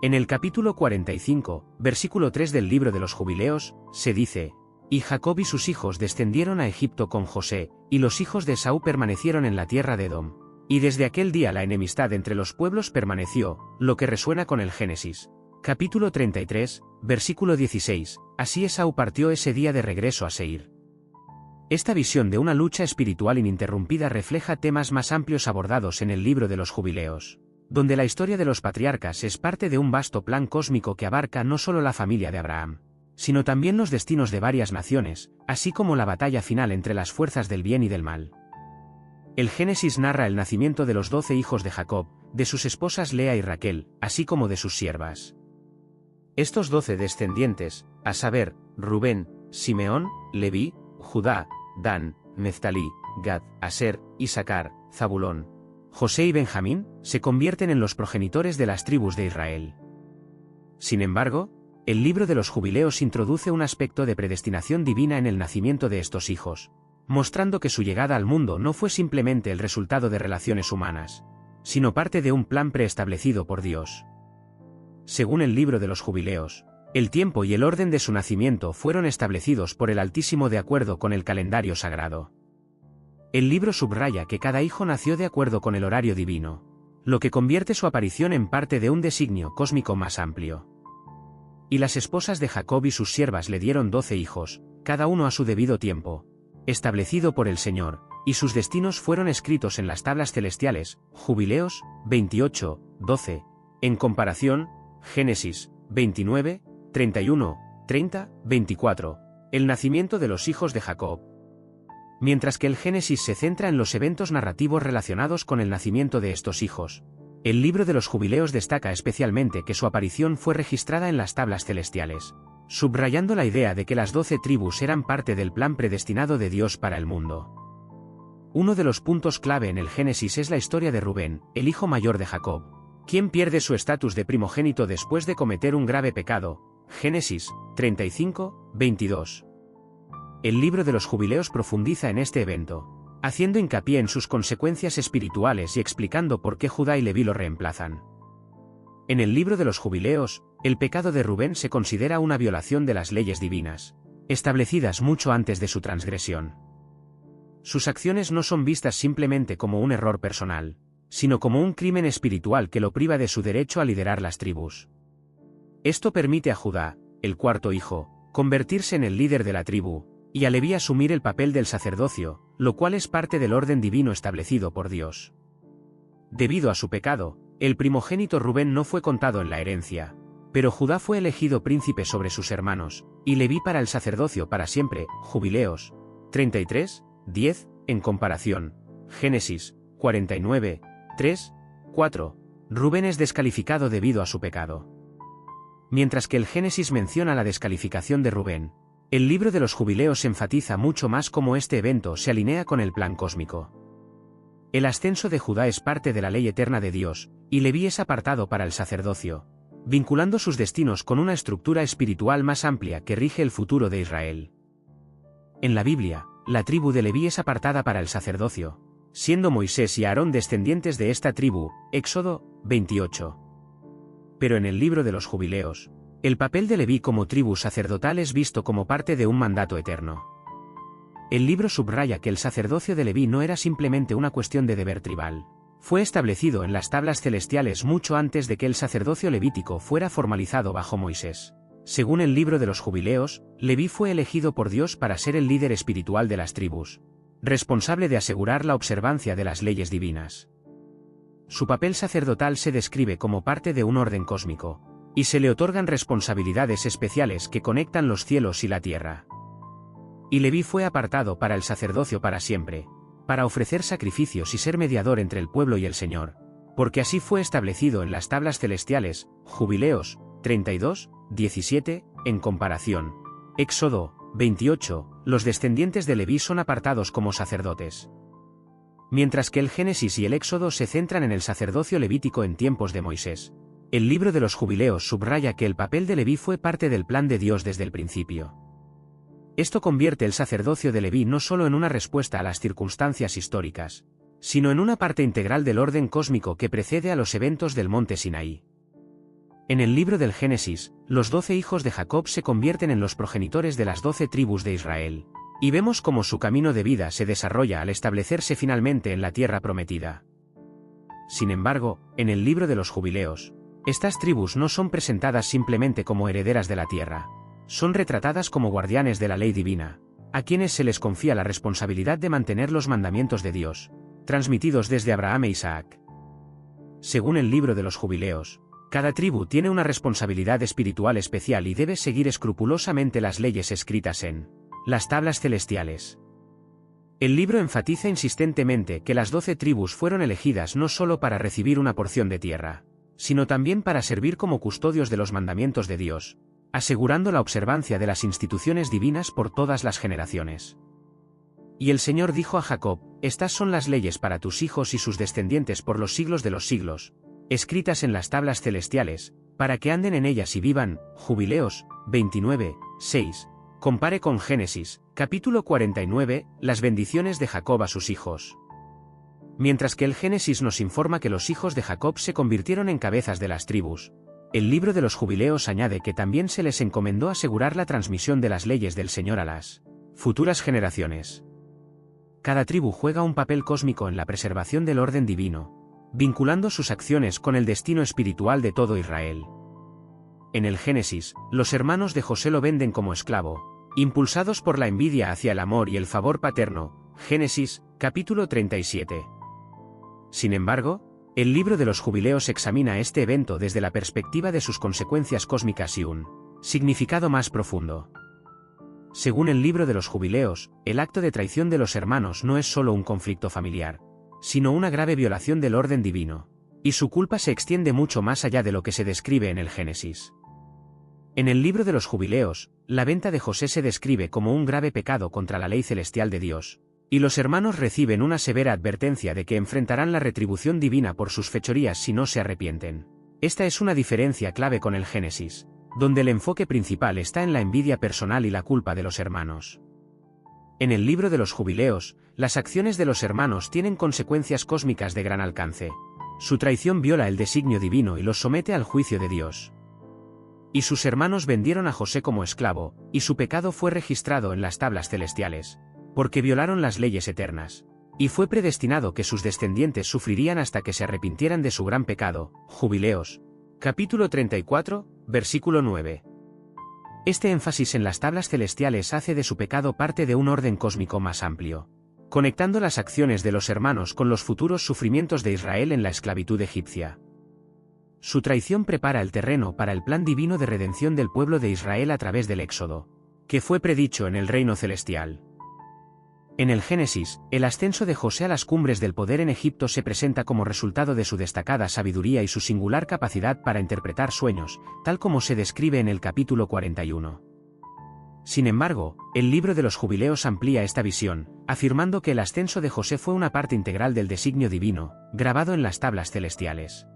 En el capítulo 45, versículo 3 del libro de los Jubileos, se dice: Y Jacob y sus hijos descendieron a Egipto con José, y los hijos de Esaú permanecieron en la tierra de Edom. Y desde aquel día la enemistad entre los pueblos permaneció, lo que resuena con el Génesis. Capítulo 33, versículo 16, así Esaú partió ese día de regreso a Seir. Esta visión de una lucha espiritual ininterrumpida refleja temas más amplios abordados en el libro de los Jubileos, donde la historia de los patriarcas es parte de un vasto plan cósmico que abarca no solo la familia de Abraham, sino también los destinos de varias naciones, así como la batalla final entre las fuerzas del bien y del mal. El Génesis narra el nacimiento de los 12 hijos de Jacob, de sus esposas Lea y Raquel, así como de sus siervas. Estos 12 descendientes, a saber, Rubén, Simeón, Leví, Judá, Dan, Neftalí, Gad, Aser, Isaacar, Zabulón, José y Benjamín, se convierten en los progenitores de las tribus de Israel. Sin embargo, el libro de los Jubileos introduce un aspecto de predestinación divina en el nacimiento de estos hijos, mostrando que su llegada al mundo no fue simplemente el resultado de relaciones humanas, sino parte de un plan preestablecido por Dios. Según el libro de los Jubileos, el tiempo y el orden de su nacimiento fueron establecidos por el Altísimo de acuerdo con el calendario sagrado. El libro subraya que cada hijo nació de acuerdo con el horario divino, lo que convierte su aparición en parte de un designio cósmico más amplio. Y las esposas de Jacob y sus siervas le dieron 12 hijos, cada uno a su debido tiempo, establecido por el Señor, y sus destinos fueron escritos en las tablas celestiales. Jubileos 28, 12. En comparación, Génesis 29, 31, 30, 24. El nacimiento de los hijos de Jacob. Mientras que el Génesis se centra en los eventos narrativos relacionados con el nacimiento de estos hijos, el libro de los Jubileos destaca especialmente que su aparición fue registrada en las tablas celestiales, subrayando la idea de que las 12 tribus eran parte del plan predestinado de Dios para el mundo. Uno de los puntos clave en el Génesis es la historia de Rubén, el hijo mayor de Jacob, quien pierde su estatus de primogénito después de cometer un grave pecado. Génesis 35, 22. El libro de los Jubileos profundiza en este evento, haciendo hincapié en sus consecuencias espirituales y explicando por qué Judá y Leví lo reemplazan. En el libro de los Jubileos, el pecado de Rubén se considera una violación de las leyes divinas, establecidas mucho antes de su transgresión. Sus acciones no son vistas simplemente como un error personal, sino como un crimen espiritual que lo priva de su derecho a liderar las tribus. Esto permite a Judá, el cuarto hijo, convertirse en el líder de la tribu, y a Leví asumir el papel del sacerdocio, lo cual es parte del orden divino establecido por Dios. Debido a su pecado, el primogénito Rubén no fue contado en la herencia, pero Judá fue elegido príncipe sobre sus hermanos, y Leví para el sacerdocio para siempre. Jubileos 33, 10, en comparación, Génesis 49, 3, 4. Rubén es descalificado debido a su pecado. Mientras que el Génesis menciona la descalificación de Rubén, el libro de los Jubileos enfatiza mucho más cómo este evento se alinea con el plan cósmico. El ascenso de Judá es parte de la ley eterna de Dios, y Leví es apartado para el sacerdocio, vinculando sus destinos con una estructura espiritual más amplia que rige el futuro de Israel. En la Biblia, la tribu de Leví es apartada para el sacerdocio, siendo Moisés y Aarón descendientes de esta tribu. Éxodo 28. Pero en el libro de los Jubileos, el papel de Leví como tribu sacerdotal es visto como parte de un mandato eterno. El libro subraya que el sacerdocio de Leví no era simplemente una cuestión de deber tribal. Fue establecido en las tablas celestiales mucho antes de que el sacerdocio levítico fuera formalizado bajo Moisés. Según el libro de los Jubileos, Leví fue elegido por Dios para ser el líder espiritual de las tribus, responsable de asegurar la observancia de las leyes divinas. Su papel sacerdotal se describe como parte de un orden cósmico, y se le otorgan responsabilidades especiales que conectan los cielos y la tierra. Y Leví fue apartado para el sacerdocio para siempre, para ofrecer sacrificios y ser mediador entre el pueblo y el Señor, porque así fue establecido en las tablas celestiales. Jubileos 32, 17, en comparación, Éxodo 28, los descendientes de Leví son apartados como sacerdotes. Mientras que el Génesis y el Éxodo se centran en el sacerdocio levítico en tiempos de Moisés, el libro de los Jubileos subraya que el papel de Leví fue parte del plan de Dios desde el principio. Esto convierte el sacerdocio de Leví no solo en una respuesta a las circunstancias históricas, sino en una parte integral del orden cósmico que precede a los eventos del monte Sinaí. En el libro del Génesis, los 12 hijos de Jacob se convierten en los progenitores de las 12 tribus de Israel, y vemos cómo su camino de vida se desarrolla al establecerse finalmente en la tierra prometida. Sin embargo, en el libro de los Jubileos, estas tribus no son presentadas simplemente como herederas de la tierra, son retratadas como guardianes de la ley divina, a quienes se les confía la responsabilidad de mantener los mandamientos de Dios, transmitidos desde Abraham e Isaac. Según el libro de los Jubileos, cada tribu tiene una responsabilidad espiritual especial y debe seguir escrupulosamente las leyes escritas en las tablas celestiales. El libro enfatiza insistentemente que las 12 tribus fueron elegidas no solo para recibir una porción de tierra, sino también para servir como custodios de los mandamientos de Dios, asegurando la observancia de las instituciones divinas por todas las generaciones. Y el Señor dijo a Jacob: estas son las leyes para tus hijos y sus descendientes por los siglos de los siglos, escritas en las tablas celestiales, para que anden en ellas y vivan. Jubileos 29, 6. Compare con Génesis, capítulo 49, las bendiciones de Jacob a sus hijos. Mientras que el Génesis nos informa que los hijos de Jacob se convirtieron en cabezas de las tribus, el libro de los Jubileos añade que también se les encomendó asegurar la transmisión de las leyes del Señor a las futuras generaciones. Cada tribu juega un papel cósmico en la preservación del orden divino, vinculando sus acciones con el destino espiritual de todo Israel. En el Génesis, los hermanos de José lo venden como esclavo, impulsados por la envidia hacia el amor y el favor paterno. Génesis, capítulo 37. Sin embargo, el libro de los Jubileos examina este evento desde la perspectiva de sus consecuencias cósmicas y un significado más profundo. Según el libro de los Jubileos, el acto de traición de los hermanos no es solo un conflicto familiar, sino una grave violación del orden divino, y su culpa se extiende mucho más allá de lo que se describe en el Génesis. En el libro de los Jubileos, la venta de José se describe como un grave pecado contra la ley celestial de Dios, y los hermanos reciben una severa advertencia de que enfrentarán la retribución divina por sus fechorías si no se arrepienten. Esta es una diferencia clave con el Génesis, donde el enfoque principal está en la envidia personal y la culpa de los hermanos. En el libro de los Jubileos, las acciones de los hermanos tienen consecuencias cósmicas de gran alcance. Su traición viola el designio divino y los somete al juicio de Dios. Y sus hermanos vendieron a José como esclavo, y su pecado fue registrado en las tablas celestiales, porque violaron las leyes eternas. Y fue predestinado que sus descendientes sufrirían hasta que se arrepintieran de su gran pecado. Jubileos, capítulo 34, versículo 9. Este énfasis en las tablas celestiales hace de su pecado parte de un orden cósmico más amplio, conectando las acciones de los hermanos con los futuros sufrimientos de Israel en la esclavitud egipcia. Su traición prepara el terreno para el plan divino de redención del pueblo de Israel a través del Éxodo, que fue predicho en el reino celestial. En el Génesis, el ascenso de José a las cumbres del poder en Egipto se presenta como resultado de su destacada sabiduría y su singular capacidad para interpretar sueños, tal como se describe en el capítulo 41. Sin embargo, el libro de los Jubileos amplía esta visión, afirmando que el ascenso de José fue una parte integral del designio divino, grabado en las tablas celestiales.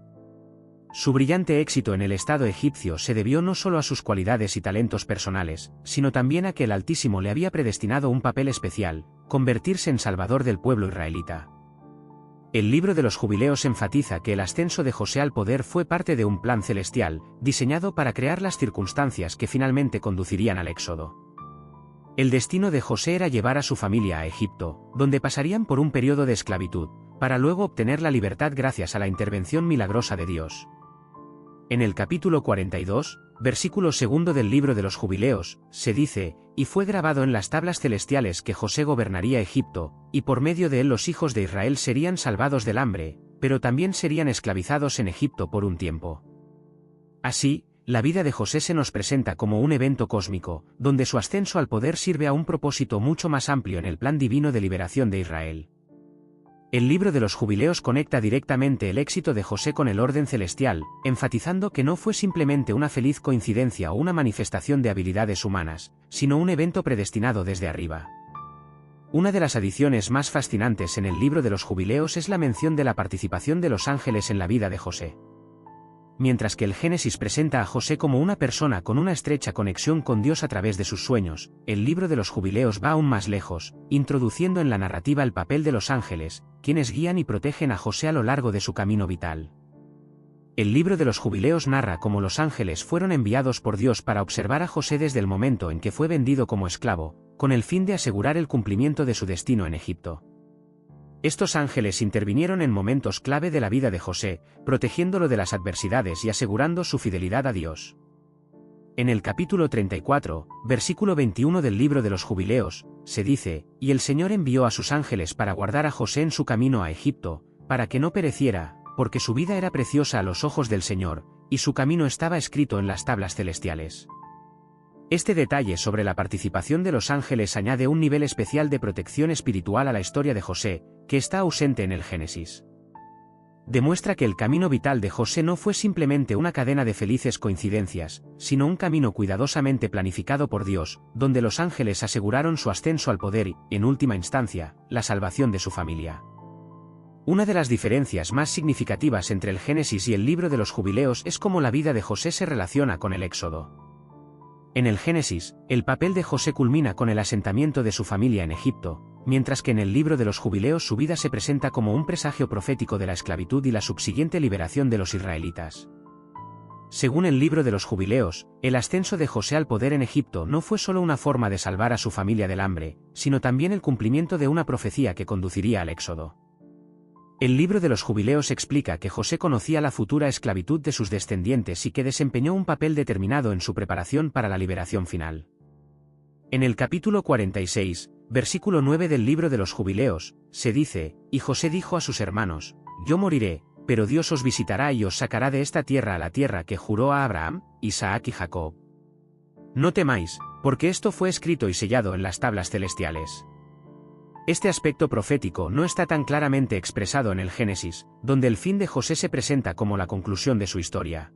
Su brillante éxito en el estado egipcio se debió no solo a sus cualidades y talentos personales, sino también a que el Altísimo le había predestinado un papel especial: convertirse en salvador del pueblo israelita. El libro de los Jubileos enfatiza que el ascenso de José al poder fue parte de un plan celestial, diseñado para crear las circunstancias que finalmente conducirían al Éxodo. El destino de José era llevar a su familia a Egipto, donde pasarían por un periodo de esclavitud, para luego obtener la libertad gracias a la intervención milagrosa de Dios. En el capítulo 42, versículo 2 del libro de los Jubileos, se dice: «Y fue grabado en las tablas celestiales que José gobernaría Egipto, y por medio de él los hijos de Israel serían salvados del hambre, pero también serían esclavizados en Egipto por un tiempo». Así, la vida de José se nos presenta como un evento cósmico, donde su ascenso al poder sirve a un propósito mucho más amplio en el plan divino de liberación de Israel. El libro de los Jubileos conecta directamente el éxito de José con el orden celestial, enfatizando que no fue simplemente una feliz coincidencia o una manifestación de habilidades humanas, sino un evento predestinado desde arriba. Una de las adiciones más fascinantes en el libro de los Jubileos es la mención de la participación de los ángeles en la vida de José. Mientras que el Génesis presenta a José como una persona con una estrecha conexión con Dios a través de sus sueños, el libro de los Jubileos va aún más lejos, introduciendo en la narrativa el papel de los ángeles, quienes guían y protegen a José a lo largo de su camino vital. El libro de los Jubileos narra cómo los ángeles fueron enviados por Dios para observar a José desde el momento en que fue vendido como esclavo, con el fin de asegurar el cumplimiento de su destino en Egipto. Estos ángeles intervinieron en momentos clave de la vida de José, protegiéndolo de las adversidades y asegurando su fidelidad a Dios. En el capítulo 34, versículo 21 del libro de los Jubileos, se dice: «Y el Señor envió a sus ángeles para guardar a José en su camino a Egipto, para que no pereciera, porque su vida era preciosa a los ojos del Señor, y su camino estaba escrito en las tablas celestiales». Este detalle sobre la participación de los ángeles añade un nivel especial de protección espiritual a la historia de José, que está ausente en el Génesis. Demuestra que el camino vital de José no fue simplemente una cadena de felices coincidencias, sino un camino cuidadosamente planificado por Dios, donde los ángeles aseguraron su ascenso al poder y, en última instancia, la salvación de su familia. Una de las diferencias más significativas entre el Génesis y el libro de los Jubileos es cómo la vida de José se relaciona con el Éxodo. En el Génesis, el papel de José culmina con el asentamiento de su familia en Egipto, mientras que en el libro de los Jubileos su vida se presenta como un presagio profético de la esclavitud y la subsiguiente liberación de los israelitas. Según el libro de los Jubileos, el ascenso de José al poder en Egipto no fue solo una forma de salvar a su familia del hambre, sino también el cumplimiento de una profecía que conduciría al éxodo. El libro de los Jubileos explica que José conocía la futura esclavitud de sus descendientes y que desempeñó un papel determinado en su preparación para la liberación final. En el capítulo 46, versículo 9 del libro de los Jubileos, se dice, «Y José dijo a sus hermanos, yo moriré, pero Dios os visitará y os sacará de esta tierra a la tierra que juró a Abraham, Isaac y Jacob. No temáis, porque esto fue escrito y sellado en las tablas celestiales». Este aspecto profético no está tan claramente expresado en el Génesis, donde el fin de José se presenta como la conclusión de su historia.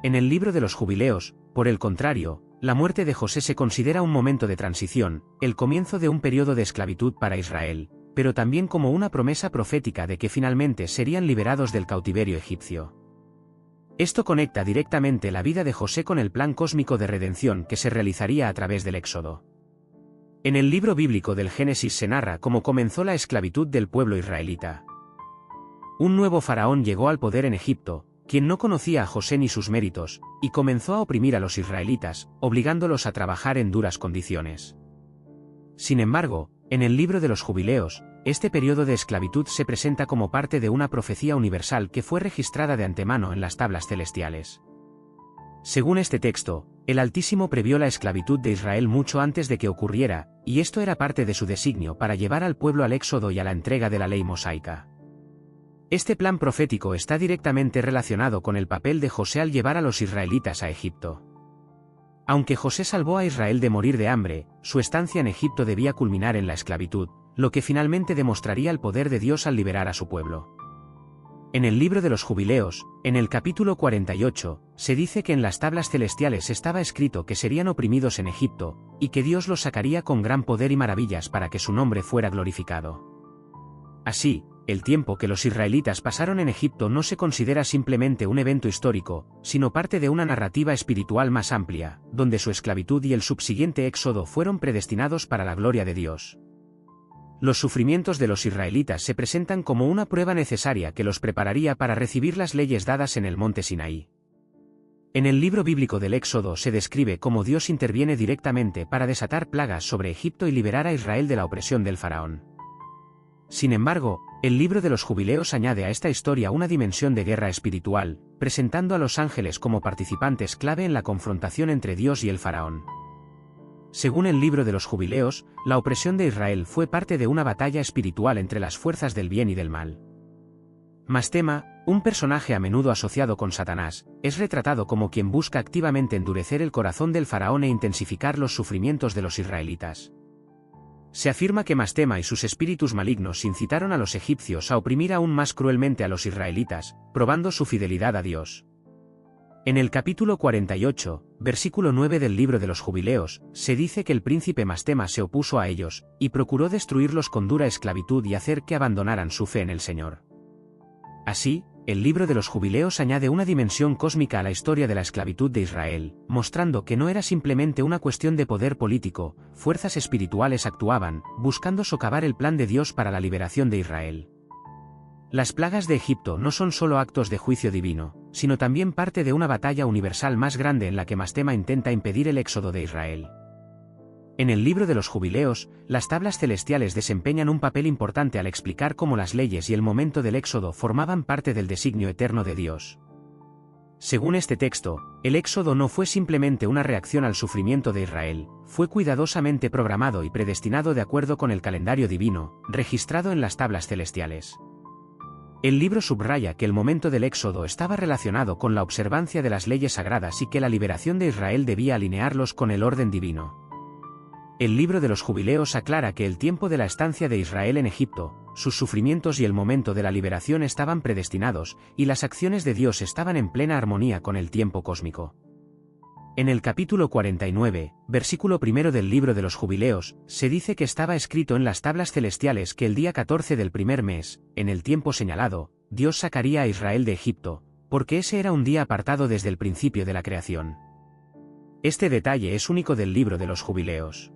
En el libro de los Jubileos, por el contrario, la muerte de José se considera un momento de transición, el comienzo de un periodo de esclavitud para Israel, pero también como una promesa profética de que finalmente serían liberados del cautiverio egipcio. Esto conecta directamente la vida de José con el plan cósmico de redención que se realizaría a través del Éxodo. En el libro bíblico del Génesis se narra cómo comenzó la esclavitud del pueblo israelita. Un nuevo faraón llegó al poder en Egipto, quien no conocía a José ni sus méritos, y comenzó a oprimir a los israelitas, obligándolos a trabajar en duras condiciones. Sin embargo, en el libro de los Jubileos, este periodo de esclavitud se presenta como parte de una profecía universal que fue registrada de antemano en las tablas celestiales. Según este texto, el Altísimo previó la esclavitud de Israel mucho antes de que ocurriera, y esto era parte de su designio para llevar al pueblo al éxodo y a la entrega de la ley mosaica. Este plan profético está directamente relacionado con el papel de José al llevar a los israelitas a Egipto. Aunque José salvó a Israel de morir de hambre, su estancia en Egipto debía culminar en la esclavitud, lo que finalmente demostraría el poder de Dios al liberar a su pueblo. En el libro de los Jubileos, en el capítulo 48, se dice que en las tablas celestiales estaba escrito que serían oprimidos en Egipto, y que Dios los sacaría con gran poder y maravillas para que su nombre fuera glorificado. Así, el tiempo que los israelitas pasaron en Egipto no se considera simplemente un evento histórico, sino parte de una narrativa espiritual más amplia, donde su esclavitud y el subsiguiente éxodo fueron predestinados para la gloria de Dios. Los sufrimientos de los israelitas se presentan como una prueba necesaria que los prepararía para recibir las leyes dadas en el monte Sinaí. En el libro bíblico del Éxodo se describe cómo Dios interviene directamente para desatar plagas sobre Egipto y liberar a Israel de la opresión del faraón. Sin embargo, el libro de los Jubileos añade a esta historia una dimensión de guerra espiritual, presentando a los ángeles como participantes clave en la confrontación entre Dios y el faraón. Según el libro de los Jubileos, la opresión de Israel fue parte de una batalla espiritual entre las fuerzas del bien y del mal. Mastema, un personaje a menudo asociado con Satanás, es retratado como quien busca activamente endurecer el corazón del faraón e intensificar los sufrimientos de los israelitas. Se afirma que Mastema y sus espíritus malignos incitaron a los egipcios a oprimir aún más cruelmente a los israelitas, probando su fidelidad a Dios. En el capítulo 48, versículo 9 del libro de los Jubileos, se dice que el príncipe Mastema se opuso a ellos, y procuró destruirlos con dura esclavitud y hacer que abandonaran su fe en el Señor. Así, el libro de los Jubileos añade una dimensión cósmica a la historia de la esclavitud de Israel, mostrando que no era simplemente una cuestión de poder político, fuerzas espirituales actuaban, buscando socavar el plan de Dios para la liberación de Israel. Las plagas de Egipto no son solo actos de juicio divino, sino también parte de una batalla universal más grande en la que Mastema intenta impedir el éxodo de Israel. En el libro de los Jubileos, las tablas celestiales desempeñan un papel importante al explicar cómo las leyes y el momento del éxodo formaban parte del designio eterno de Dios. Según este texto, el éxodo no fue simplemente una reacción al sufrimiento de Israel, fue cuidadosamente programado y predestinado de acuerdo con el calendario divino, registrado en las tablas celestiales. El libro subraya que el momento del éxodo estaba relacionado con la observancia de las leyes sagradas y que la liberación de Israel debía alinearlos con el orden divino. El libro de los Jubileos aclara que el tiempo de la estancia de Israel en Egipto, sus sufrimientos y el momento de la liberación estaban predestinados, y las acciones de Dios estaban en plena armonía con el tiempo cósmico. En el capítulo 49, versículo 1 del libro de los Jubileos, se dice que estaba escrito en las tablas celestiales que el día 14 del primer mes, en el tiempo señalado, Dios sacaría a Israel de Egipto, porque ese era un día apartado desde el principio de la creación. Este detalle es único del libro de los Jubileos.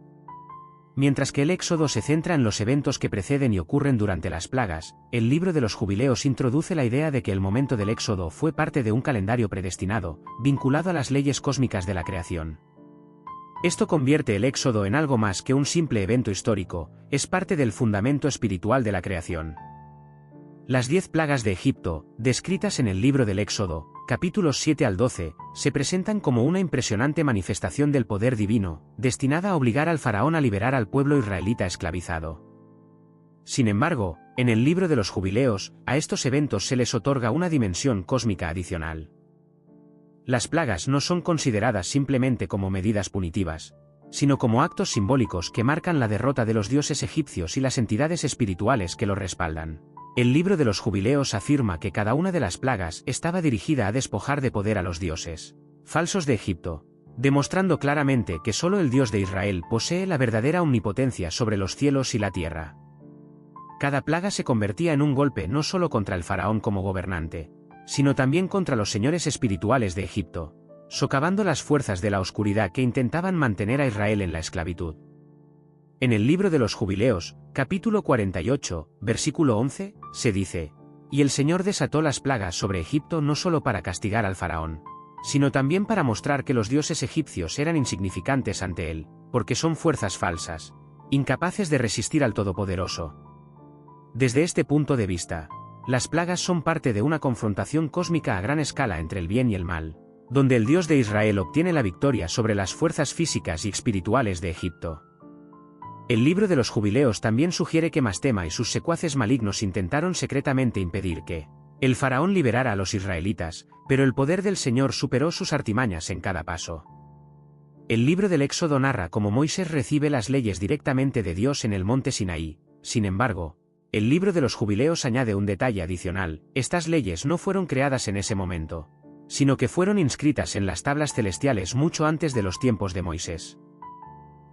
Mientras que el Éxodo se centra en los eventos que preceden y ocurren durante las plagas, el libro de los Jubileos introduce la idea de que el momento del Éxodo fue parte de un calendario predestinado, vinculado a las leyes cósmicas de la creación. Esto convierte el Éxodo en algo más que un simple evento histórico, es parte del fundamento espiritual de la creación. Las 10 plagas de Egipto, descritas en el libro del Éxodo, capítulos 7 al 12, se presentan como una impresionante manifestación del poder divino, destinada a obligar al faraón a liberar al pueblo israelita esclavizado. Sin embargo, en el libro de los Jubileos, a estos eventos se les otorga una dimensión cósmica adicional. Las plagas no son consideradas simplemente como medidas punitivas, sino como actos simbólicos que marcan la derrota de los dioses egipcios y las entidades espirituales que los respaldan. El libro de los Jubileos afirma que cada una de las plagas estaba dirigida a despojar de poder a los dioses falsos de Egipto, demostrando claramente que solo el Dios de Israel posee la verdadera omnipotencia sobre los cielos y la tierra. Cada plaga se convertía en un golpe no solo contra el faraón como gobernante, sino también contra los señores espirituales de Egipto, socavando las fuerzas de la oscuridad que intentaban mantener a Israel en la esclavitud. En el libro de los Jubileos, capítulo 48, versículo 11, se dice: «Y el Señor desató las plagas sobre Egipto no solo para castigar al faraón, sino también para mostrar que los dioses egipcios eran insignificantes ante él, porque son fuerzas falsas, incapaces de resistir al Todopoderoso». Desde este punto de vista, las plagas son parte de una confrontación cósmica a gran escala entre el bien y el mal, donde el Dios de Israel obtiene la victoria sobre las fuerzas físicas y espirituales de Egipto. El libro de los Jubileos también sugiere que Mastema y sus secuaces malignos intentaron secretamente impedir que el faraón liberara a los israelitas, pero el poder del Señor superó sus artimañas en cada paso. El libro del Éxodo narra cómo Moisés recibe las leyes directamente de Dios en el monte Sinaí. Sin embargo, el libro de los Jubileos añade un detalle adicional: estas leyes no fueron creadas en ese momento, sino que fueron inscritas en las tablas celestiales mucho antes de los tiempos de Moisés.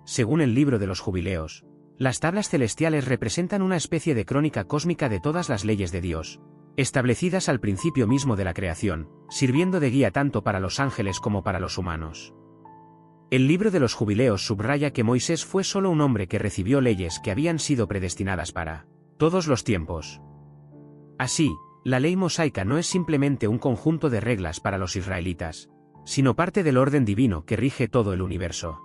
Según el libro de los Jubileos, las tablas celestiales representan una especie de crónica cósmica de todas las leyes de Dios, establecidas al principio mismo de la creación, sirviendo de guía tanto para los ángeles como para los humanos. El libro de los Jubileos subraya que Moisés fue solo un hombre que recibió leyes que habían sido predestinadas para todos los tiempos. Así, la ley mosaica no es simplemente un conjunto de reglas para los israelitas, sino parte del orden divino que rige todo el universo.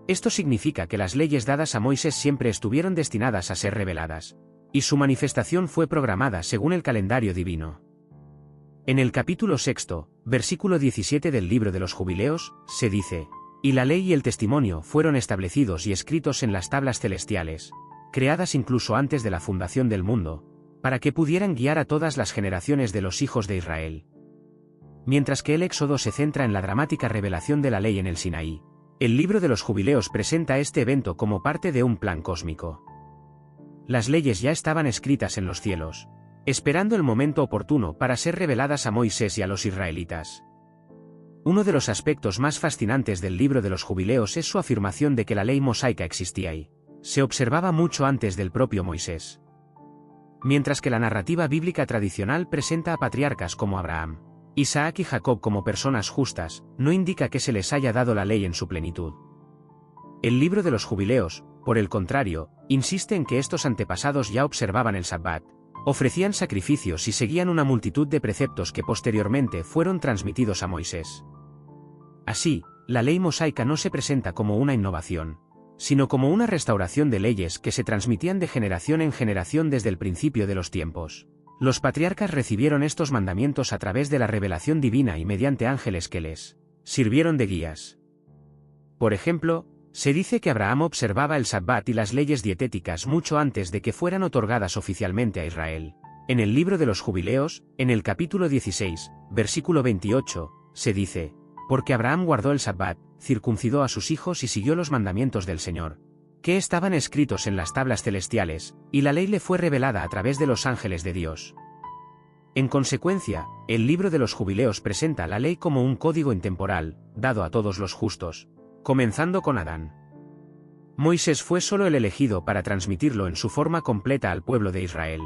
Esto significa que las leyes dadas a Moisés siempre estuvieron destinadas a ser reveladas, y su manifestación fue programada según el calendario divino. En el capítulo 6, versículo 17 del libro de los Jubileos, se dice: «Y la ley y el testimonio fueron establecidos y escritos en las tablas celestiales, creadas incluso antes de la fundación del mundo, para que pudieran guiar a todas las generaciones de los hijos de Israel». Mientras que el Éxodo se centra en la dramática revelación de la ley en el Sinaí, el libro de los Jubileos presenta este evento como parte de un plan cósmico. Las leyes ya estaban escritas en los cielos, esperando el momento oportuno para ser reveladas a Moisés y a los israelitas. Uno de los aspectos más fascinantes del libro de los Jubileos es su afirmación de que la ley mosaica existía y se observaba mucho antes del propio Moisés. Mientras que la narrativa bíblica tradicional presenta a patriarcas como Abraham, Isaac y Jacob como personas justas, no indica que se les haya dado la ley en su plenitud. El libro de los Jubileos, por el contrario, insiste en que estos antepasados ya observaban el Sabbat, ofrecían sacrificios y seguían una multitud de preceptos que posteriormente fueron transmitidos a Moisés. Así, la ley mosaica no se presenta como una innovación, sino como una restauración de leyes que se transmitían de generación en generación desde el principio de los tiempos. Los patriarcas recibieron estos mandamientos a través de la revelación divina y mediante ángeles que les sirvieron de guías. Por ejemplo, se dice que Abraham observaba el Sabbat y las leyes dietéticas mucho antes de que fueran otorgadas oficialmente a Israel. En el libro de los Jubileos, en el capítulo 16, versículo 28, se dice: «Porque Abraham guardó el Sabbat, circuncidó a sus hijos y siguió los mandamientos del Señor, que estaban escritos en las tablas celestiales, y la ley le fue revelada a través de los ángeles de Dios». En consecuencia, el libro de los Jubileos presenta la ley como un código intemporal, dado a todos los justos, comenzando con Adán. Moisés fue solo el elegido para transmitirlo en su forma completa al pueblo de Israel.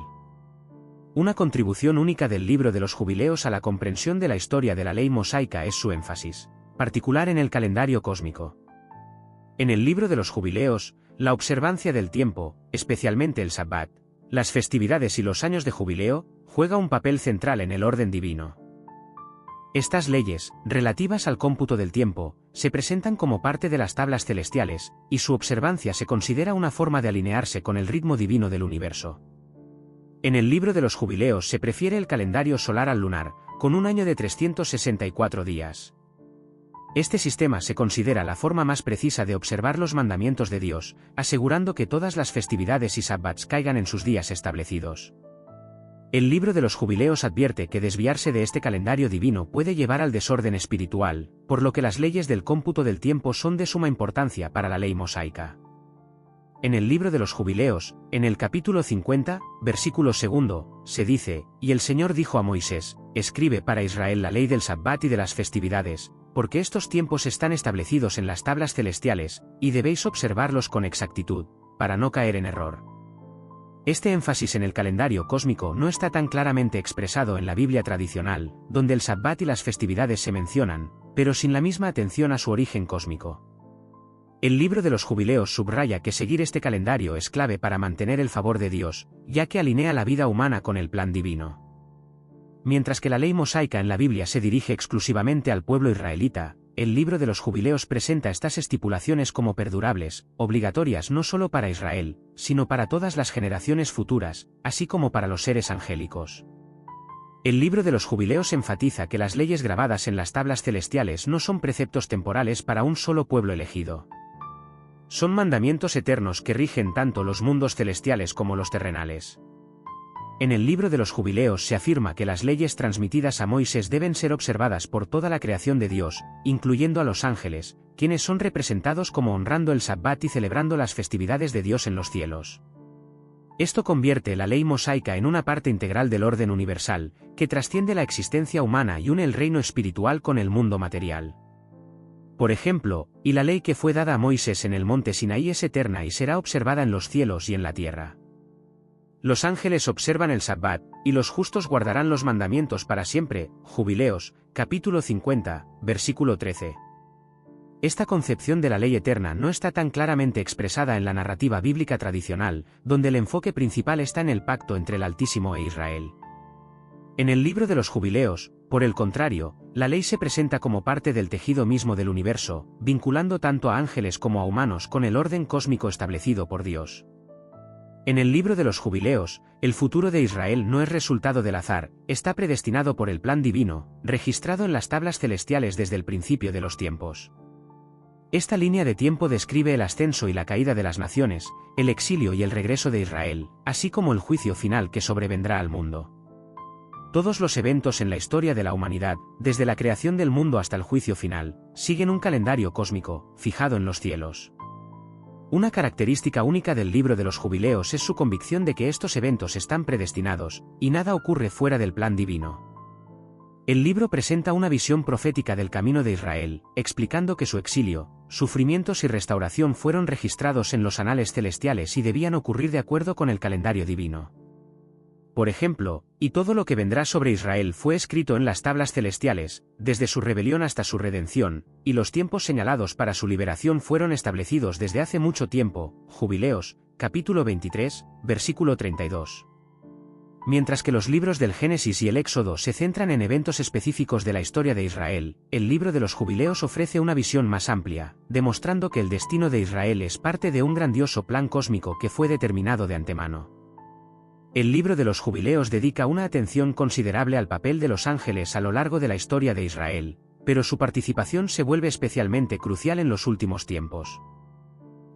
Una contribución única del libro de los Jubileos a la comprensión de la historia de la ley mosaica es su énfasis particular en el calendario cósmico. En el libro de los Jubileos, la observancia del tiempo, especialmente el Sabbat, las festividades y los años de jubileo, juega un papel central en el orden divino. Estas leyes, relativas al cómputo del tiempo, se presentan como parte de las tablas celestiales, y su observancia se considera una forma de alinearse con el ritmo divino del universo. En el libro de los jubileos se prefiere el calendario solar al lunar, con un año de 364 días. Este sistema se considera la forma más precisa de observar los mandamientos de Dios, asegurando que todas las festividades y sabbats caigan en sus días establecidos. El libro de los jubileos advierte que desviarse de este calendario divino puede llevar al desorden espiritual, por lo que las leyes del cómputo del tiempo son de suma importancia para la ley mosaica. En el libro de los jubileos, en el capítulo 50, versículo 2, se dice, «Y el Señor dijo a Moisés, escribe para Israel la ley del sabbat y de las festividades, porque estos tiempos están establecidos en las tablas celestiales, y debéis observarlos con exactitud, para no caer en error». Este énfasis en el calendario cósmico no está tan claramente expresado en la Biblia tradicional, donde el sabbat y las festividades se mencionan, pero sin la misma atención a su origen cósmico. El libro de los jubileos subraya que seguir este calendario es clave para mantener el favor de Dios, ya que alinea la vida humana con el plan divino. Mientras que la ley mosaica en la Biblia se dirige exclusivamente al pueblo israelita, el libro de los jubileos presenta estas estipulaciones como perdurables, obligatorias no solo para Israel, sino para todas las generaciones futuras, así como para los seres angélicos. El libro de los jubileos enfatiza que las leyes grabadas en las tablas celestiales no son preceptos temporales para un solo pueblo elegido. Son mandamientos eternos que rigen tanto los mundos celestiales como los terrenales. En el libro de los jubileos se afirma que las leyes transmitidas a Moisés deben ser observadas por toda la creación de Dios, incluyendo a los ángeles, quienes son representados como honrando el sabbat y celebrando las festividades de Dios en los cielos. Esto convierte la ley mosaica en una parte integral del orden universal, que trasciende la existencia humana y une el reino espiritual con el mundo material. Por ejemplo, y la ley que fue dada a Moisés en el monte Sinaí es eterna y será observada en los cielos y en la tierra. Los ángeles observan el sabbat, y los justos guardarán los mandamientos para siempre. Jubileos, capítulo 50, versículo 13. Esta concepción de la ley eterna no está tan claramente expresada en la narrativa bíblica tradicional, donde el enfoque principal está en el pacto entre el Altísimo e Israel. En el libro de los jubileos, por el contrario, la ley se presenta como parte del tejido mismo del universo, vinculando tanto a ángeles como a humanos con el orden cósmico establecido por Dios. En el libro de los jubileos, el futuro de Israel no es resultado del azar, está predestinado por el plan divino, registrado en las tablas celestiales desde el principio de los tiempos. Esta línea de tiempo describe el ascenso y la caída de las naciones, el exilio y el regreso de Israel, así como el juicio final que sobrevendrá al mundo. Todos los eventos en la historia de la humanidad, desde la creación del mundo hasta el juicio final, siguen un calendario cósmico, fijado en los cielos. Una característica única del libro de los jubileos es su convicción de que estos eventos están predestinados, y nada ocurre fuera del plan divino. El libro presenta una visión profética del camino de Israel, explicando que su exilio, sufrimientos y restauración fueron registrados en los anales celestiales y debían ocurrir de acuerdo con el calendario divino. Por ejemplo, y todo lo que vendrá sobre Israel fue escrito en las tablas celestiales, desde su rebelión hasta su redención, y los tiempos señalados para su liberación fueron establecidos desde hace mucho tiempo. Jubileos, capítulo 23, versículo 32. Mientras que los libros del Génesis y el Éxodo se centran en eventos específicos de la historia de Israel, el libro de los jubileos ofrece una visión más amplia, demostrando que el destino de Israel es parte de un grandioso plan cósmico que fue determinado de antemano. El libro de los jubileos dedica una atención considerable al papel de los ángeles a lo largo de la historia de Israel, pero su participación se vuelve especialmente crucial en los últimos tiempos.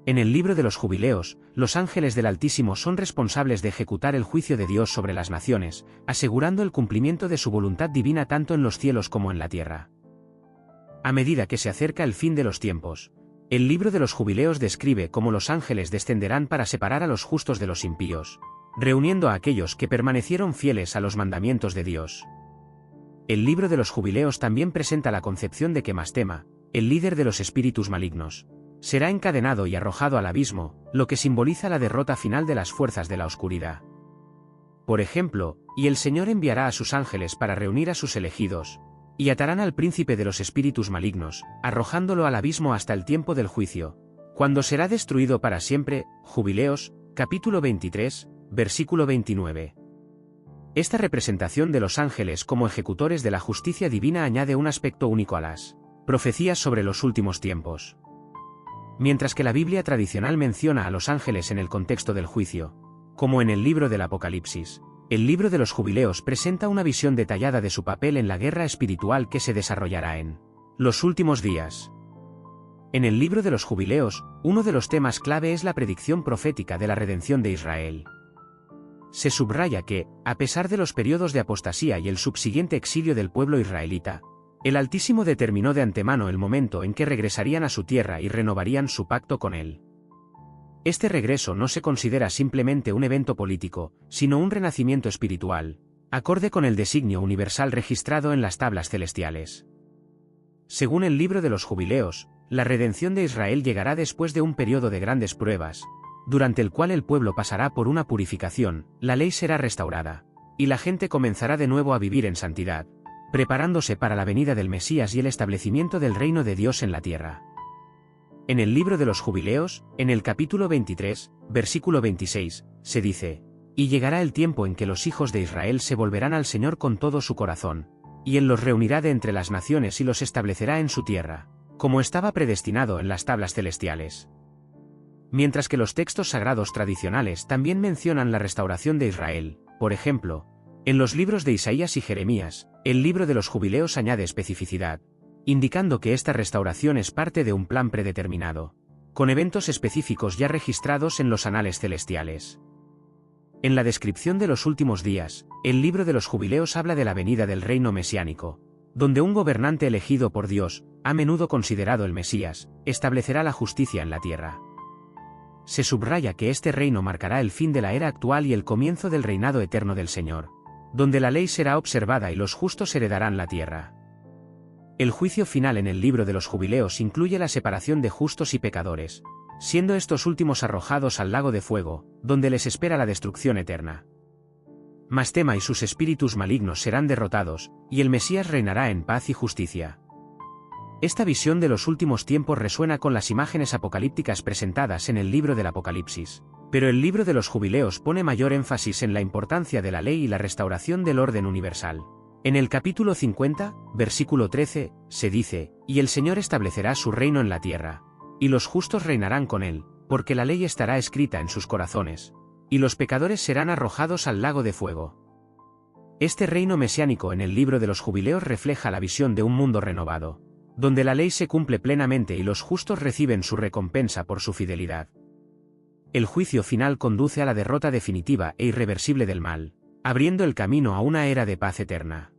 En el libro de los jubileos, los ángeles del Altísimo son responsables de ejecutar el juicio de Dios sobre las naciones, asegurando el cumplimiento de su voluntad divina tanto en los cielos como en la tierra. A medida que se acerca el fin de los tiempos, el libro de los jubileos describe cómo los ángeles descenderán para separar a los justos de los impíos, reuniendo a aquellos que permanecieron fieles a los mandamientos de Dios. El libro de los jubileos también presenta la concepción de que Mastema, el líder de los espíritus malignos, será encadenado y arrojado al abismo, lo que simboliza la derrota final de las fuerzas de la oscuridad. Por ejemplo, y el Señor enviará a sus ángeles para reunir a sus elegidos, y atarán al príncipe de los espíritus malignos, arrojándolo al abismo hasta el tiempo del juicio, cuando será destruido para siempre. Jubileos, capítulo 23, versículo 29. Esta representación de los ángeles como ejecutores de la justicia divina añade un aspecto único a las profecías sobre los últimos tiempos. Mientras que la Biblia tradicional menciona a los ángeles en el contexto del juicio, como en el libro del Apocalipsis, el libro de los Jubileos presenta una visión detallada de su papel en la guerra espiritual que se desarrollará en los últimos días. En el libro de los Jubileos, uno de los temas clave es la predicción profética de la redención de Israel. Se subraya que, a pesar de los periodos de apostasía y el subsiguiente exilio del pueblo israelita, el Altísimo determinó de antemano el momento en que regresarían a su tierra y renovarían su pacto con él. Este regreso no se considera simplemente un evento político, sino un renacimiento espiritual, acorde con el designio universal registrado en las tablas celestiales. Según el libro de los Jubileos, la redención de Israel llegará después de un periodo de grandes pruebas, durante el cual el pueblo pasará por una purificación, la ley será restaurada, y la gente comenzará de nuevo a vivir en santidad, preparándose para la venida del Mesías y el establecimiento del reino de Dios en la tierra. En el libro de los Jubileos, en el capítulo 23, versículo 26, se dice: «Y llegará el tiempo en que los hijos de Israel se volverán al Señor con todo su corazón, y Él los reunirá de entre las naciones y los establecerá en su tierra, como estaba predestinado en las tablas celestiales». Mientras que los textos sagrados tradicionales también mencionan la restauración de Israel, por ejemplo, en los libros de Isaías y Jeremías, el libro de los Jubileos añade especificidad, indicando que esta restauración es parte de un plan predeterminado, con eventos específicos ya registrados en los anales celestiales. En la descripción de los últimos días, el libro de los Jubileos habla de la venida del reino mesiánico, donde un gobernante elegido por Dios, a menudo considerado el Mesías, establecerá la justicia en la tierra. Se subraya que este reino marcará el fin de la era actual y el comienzo del reinado eterno del Señor, donde la ley será observada y los justos heredarán la tierra. El juicio final en el libro de los Jubileos incluye la separación de justos y pecadores, siendo estos últimos arrojados al lago de fuego, donde les espera la destrucción eterna. Mastema y sus espíritus malignos serán derrotados, y el Mesías reinará en paz y justicia. Esta visión de los últimos tiempos resuena con las imágenes apocalípticas presentadas en el libro del Apocalipsis, pero el libro de los Jubileos pone mayor énfasis en la importancia de la ley y la restauración del orden universal. En el capítulo 50, versículo 13, se dice: «Y el Señor establecerá su reino en la tierra, y los justos reinarán con él, porque la ley estará escrita en sus corazones, y los pecadores serán arrojados al lago de fuego». Este reino mesiánico en el libro de los Jubileos refleja la visión de un mundo renovado, donde la ley se cumple plenamente y los justos reciben su recompensa por su fidelidad. El juicio final conduce a la derrota definitiva e irreversible del mal, abriendo el camino a una era de paz eterna.